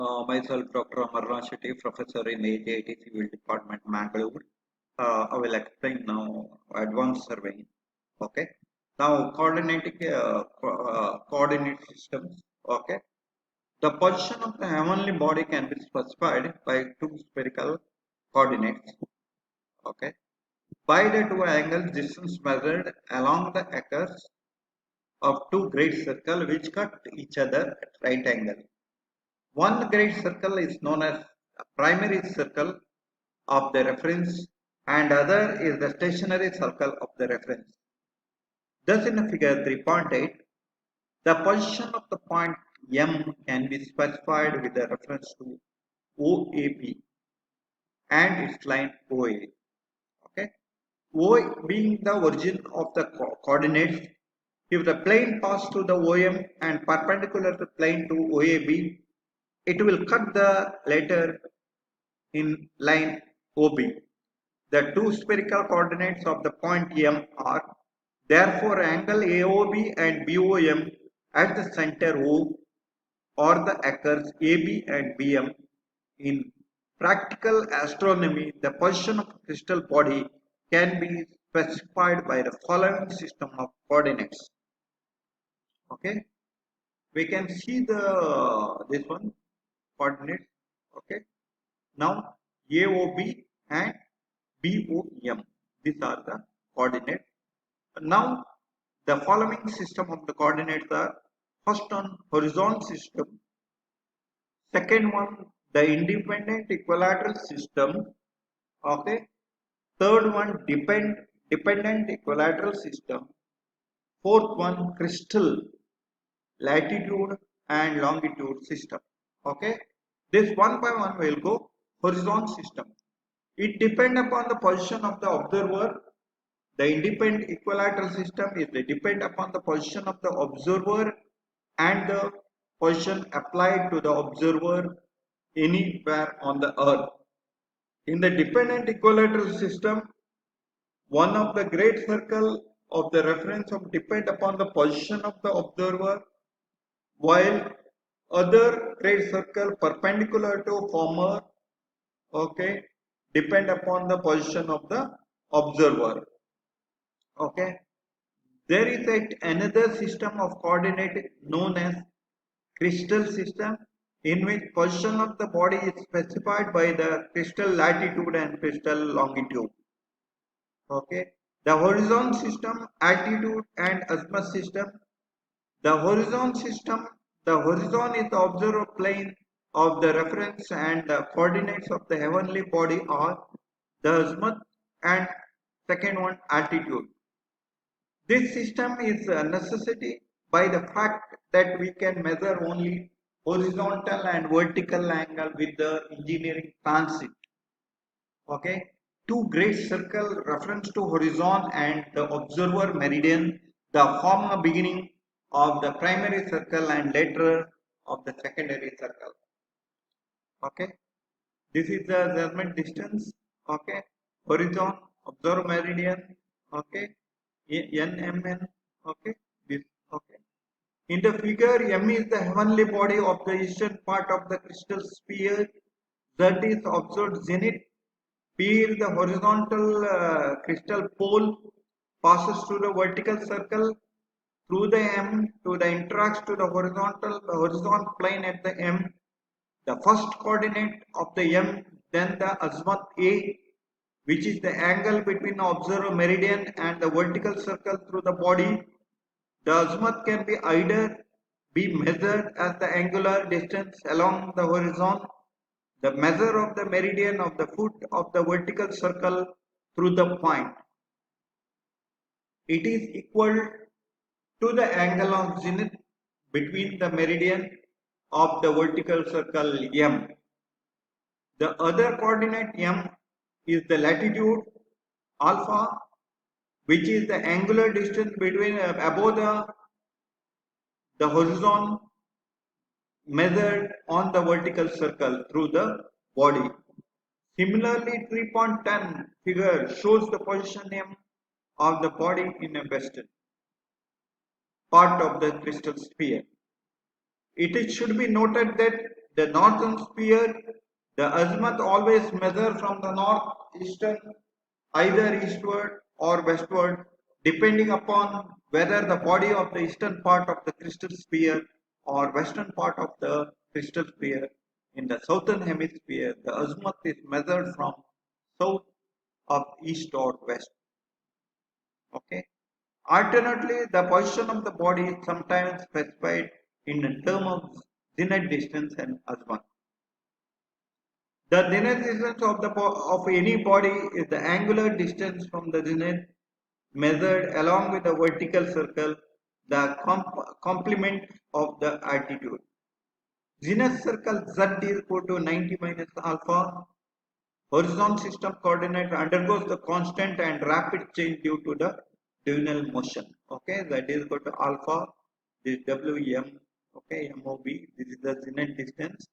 Myself, Dr. Amarnath Shetty, Professor in AJIT Civil Department, Mangalore. I will explain now advanced surveying. Okay. Now, coordinate systems. Okay. The position of the heavenly body can be specified by two spherical coordinates. Okay. By the two angles, distance measured along the axis of two great circles which cut each other at right angle. One great circle is known as a primary circle of the reference and other is the stationary circle of the reference. Thus in figure 3.8, the position of the point M can be specified with a reference to OAP and its line OA. Okay. O being the origin of the coordinates, if the plane passes through the OM and perpendicular to plane to OAB, it will cut the latter in line OB. The two spherical coordinates of the point M are therefore angle AOB and BOM at the center O or the occurs AB and BM. In practical astronomy, the position of a crystal body can be specified by the following system of coordinates. Okay, we can see the this one coordinates. Okay, now AOB and BOM. These are the coordinates. Now the following system of the coordinates are first on horizontal system, second one the independent equilateral system, okay, third one dependent equilateral system, fourth one crystal latitude and longitude system. Okay, this one by one will go horizontal system. It depends upon the position of the observer. The independent equilateral system is depend upon the position of the observer and the position applied to the observer anywhere on the earth. In the dependent equilateral system, one of the great circle of the reference of depend upon the position of the observer, while other great circle perpendicular to former, okay, depend upon the position of the observer. Okay, there is another system of coordinate known as crystal system, in which position of the body is specified by the crystal latitude and crystal longitude. Okay, the horizon system, altitude and azimuth system. The horizon system, the horizon is the observer plane of the reference and the coordinates of the heavenly body are the azimuth and second one altitude. This system is a necessity by the fact that we can measure only horizontal and vertical angle with the engineering transit. Okay, two great circle reference to horizon and the observer meridian, the form a beginning of the primary circle and later of the secondary circle. Okay, this is the measurement distance. Okay, horizon, observer meridian. Okay, NMN. Okay, this. Okay. In the figure, M is the heavenly body of the eastern part of the crystal sphere. Z is observed zenith. P is the horizontal crystal pole, passes through the vertical circle through the M to the interacts to the horizon plane at the M. The first coordinate of the M, then the azimuth A, which is the angle between the observer meridian and the vertical circle through the body. The azimuth can be either be measured as the angular distance along the horizon, the measure of the meridian of the foot of the vertical circle through the point. It is equal to the angle of zenith between the meridian of the vertical circle M. The other coordinate M is the latitude alpha, which is the angular distance between above the horizon measured on the vertical circle through the body. Similarly, 3.10 figure shows the position M of the body in a western part of the crystal sphere. It should be noted that the northern sphere, the azimuth always measure from the northeastern either eastward or westward, depending upon whether the body of the eastern part of the crystal sphere or western part of the crystal sphere. In the southern hemisphere, the azimuth is measured from south of east or west. Okay. Alternately, the position of the body is sometimes specified in terms of zenith distance and azimuth. The zenith distance of any body is the angular distance from the zenith measured along with the vertical circle, the complement of the altitude. Zenith circle z is equal to 90 minus alpha. Horizontal system coordinate undergoes the constant and rapid change due to the diurnal motion. Okay, that is equal to alpha, this Wm, okay, MOB, this is the zenith distance.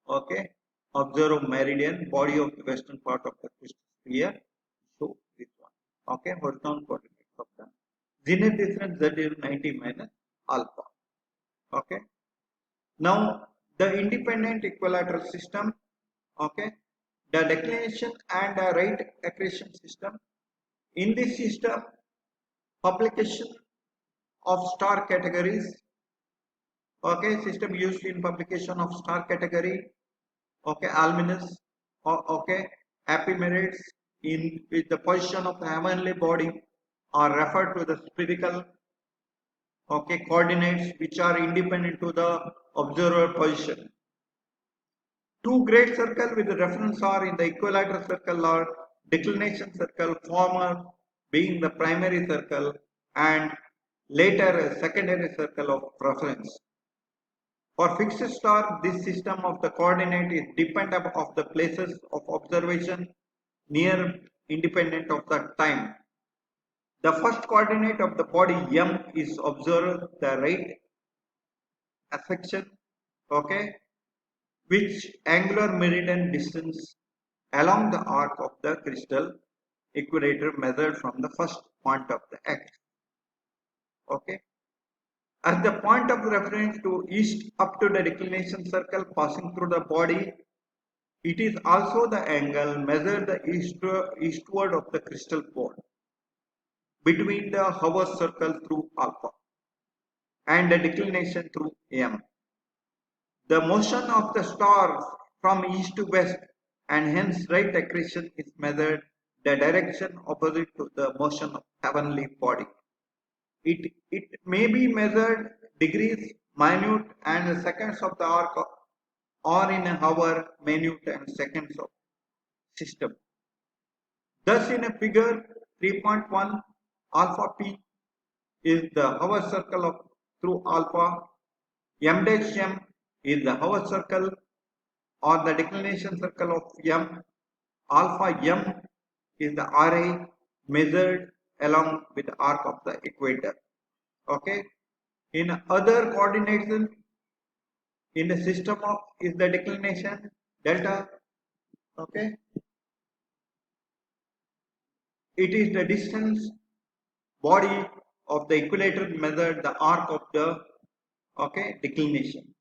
Okay, observe meridian, body of the western part of the crystal sphere. So this one. Okay, horizontal coordinates of the zenith distance that is 90 minus alpha. Okay. Now the independent equilateral system. Okay, the declination and the right accretion system. In this system, publication of star categories. Okay, system used in publication of star category. Okay, almanacs. Okay, ephemeris in which the position of the heavenly body are referred to the spherical, okay, coordinates which are independent to the observer position. Two great circles with the reference are in the equilateral circle or declination circle, former being the primary circle and later a secondary circle of reference. For fixed star, this system of the coordinate is dependent of the places of observation near independent of the time. The first coordinate of the body M is observed the right affection, okay, which angular meridian distance along the arc of the crystal equator measured from the first point of the X. Okay. As the point of reference to east up to the declination circle passing through the body, it is also the angle measured the eastward of the crystal pole between the hover circle through alpha and the declination through M. The motion of the stars from east to west and hence right accretion is measured the direction opposite to the motion of heavenly body. It may be measured degrees, minute and seconds of the arc or in a hour, minute and seconds of system. Thus in a figure 3.1 alpha p is the hover circle of through alpha, m dash m is the hover circle or the declination circle of m, alpha m is the RA measured along with the arc of the equator. Okay. In other coordinates in the system of is the declination delta. Okay. It is the distance body of the equator measured the arc of the declination.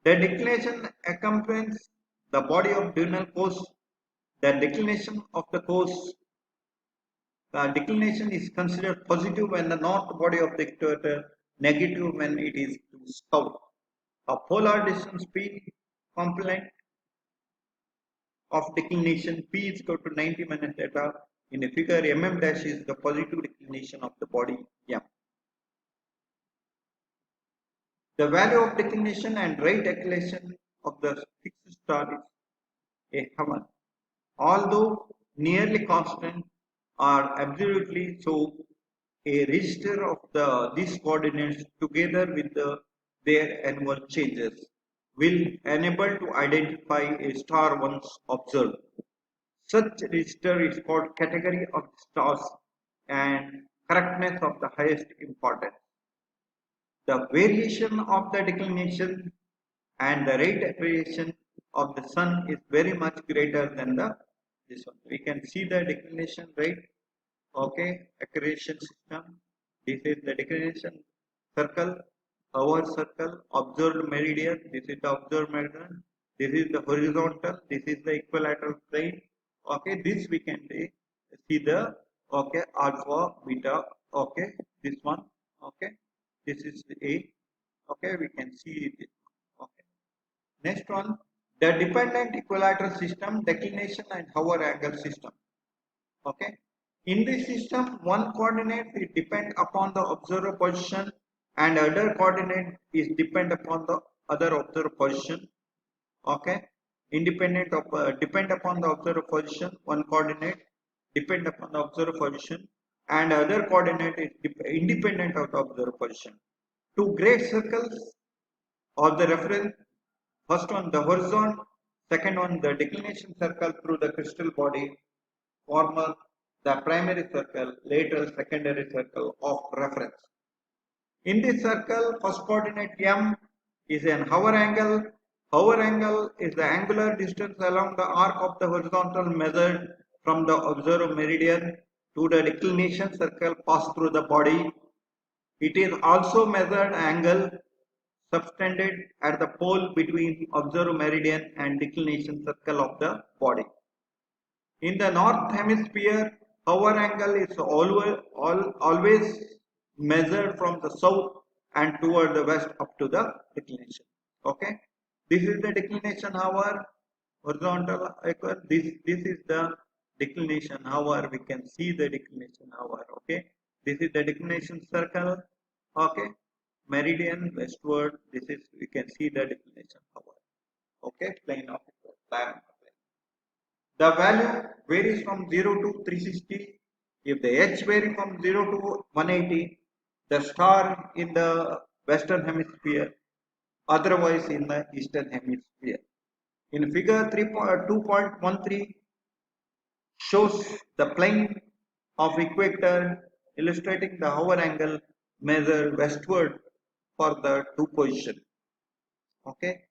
The declination accompanies the body of diurnal course. The declination of the course, the declination is considered positive when the north body of the equator, negative when it is to south. A polar distance p component of declination p is equal to 90 minus theta. In a figure, mm dash is the positive declination of the body m. The value of declination and right declination of the fixed star is a heaven. Although nearly constant or absolutely so, a register of these coordinates together with their annual changes will enable to identify a star once observed. Such register is called category of stars and correctness of the highest importance. The variation of the declination and the rate accretion of the sun is very much greater than this one. We can see the declination rate, okay, accretion system. This is the declination circle, hour circle, observed meridian, this is the observed meridian, this is the horizontal, this is the equilateral plane. Okay, this we can see the okay alpha, beta, okay, this one, okay, this is the A, okay, we can see it. Okay. Next one, the dependent equilateral system, declination and hour angle system. Okay. In this system, one coordinate is depend upon the observer position and other coordinate is depend upon the other observer position. Okay. Independent of depend upon the observer position, one coordinate depend upon the observer position and other coordinate is independent of the observer position. Two great circles of the reference, first one the horizon, second one the declination circle through the crystal body, former the primary circle, later secondary circle of reference. In this circle, first coordinate M is an hour angle. Hour angle is the angular distance along the arc of the horizontal measured from the observed meridian to the declination circle passed through the body. It is also measured angle subtended at the pole between observed meridian and declination circle of the body. In the north hemisphere, hour angle is always measured from the south and toward the west up to the declination. Okay, this is the declination hour, horizontal equal. This is the declination hour. We can see the declination hour. Okay, this is the declination circle. Okay, meridian westward. This is we can see the declination hour. Okay, plane of plan. The value varies from 0 to 360. If the H varies from 0 to 180, the star in the western hemisphere, otherwise in the eastern hemisphere. In figure 2.13 shows the plane of equator illustrating the hour angle measured westward for the two position, okay,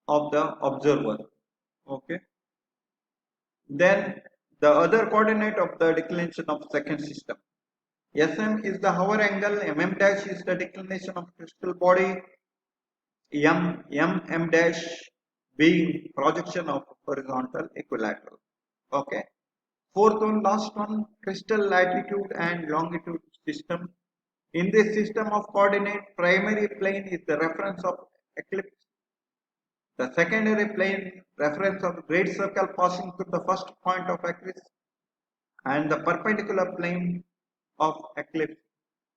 of the observer. Okay. Then the other coordinate of the declination of second system. Sm is the hour angle, mm dash is the declination of crystal body, m dash being projection of horizontal equilateral. Okay. Fourth one, last one, crystal latitude and longitude system. In this system of coordinate, primary plane is the reference of eclipse. The secondary plane reference of great circle passing through the first point of eclipse and the perpendicular plane of eclipse.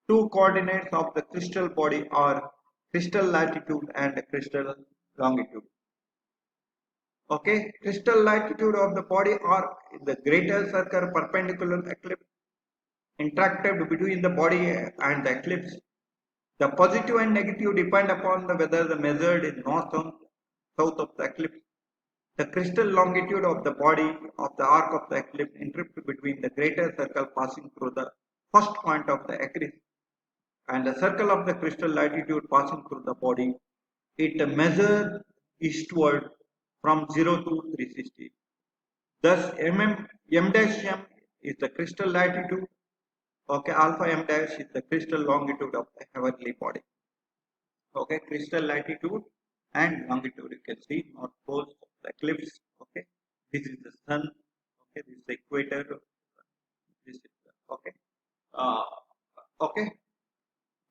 Two coordinates of the crystal body are crystal latitude and crystal longitude. Okay, crystal latitude of the body are the greater circle perpendicular eclipse interacted between the body and the eclipse. The positive and negative depend upon the whether the measured in north or south of the eclipse. The crystal longitude of the body of the arc of the eclipse interrupt between the greater circle passing through the first point of the eclipse and the circle of the crystal latitude passing through the body. It measures eastward from 0 to 360. Thus, m dash m is the crystal latitude. Okay, alpha m dash is the crystal longitude of the heavenly body. Okay, crystal latitude and longitude. You can see north pole of the eclipse. Okay, this is the sun. Okay, this is the equator. This is the, okay. Uh, okay,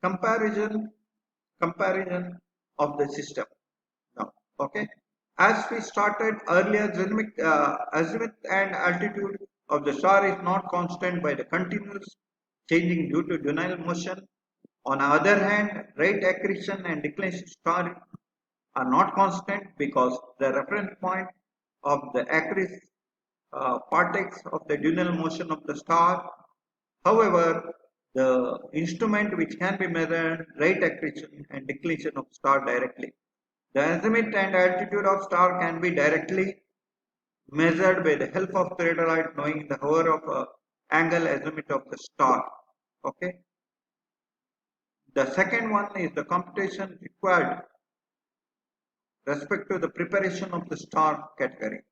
comparison of the system. Now, okay, as we started earlier, azimuth and altitude of the star is not constant by the continuous changing due to diurnal motion. On the other hand, rate accretion and declination star are not constant because the reference point of the accretion partakes of the diurnal motion of the star. However, the instrument which can be measured rate accretion and declination of star directly. The azimuth and altitude of star can be directly measured by the help of theodolite knowing the hour of angle azimuth of the star. Okay. The second one is the computation required respect to the preparation of the star category.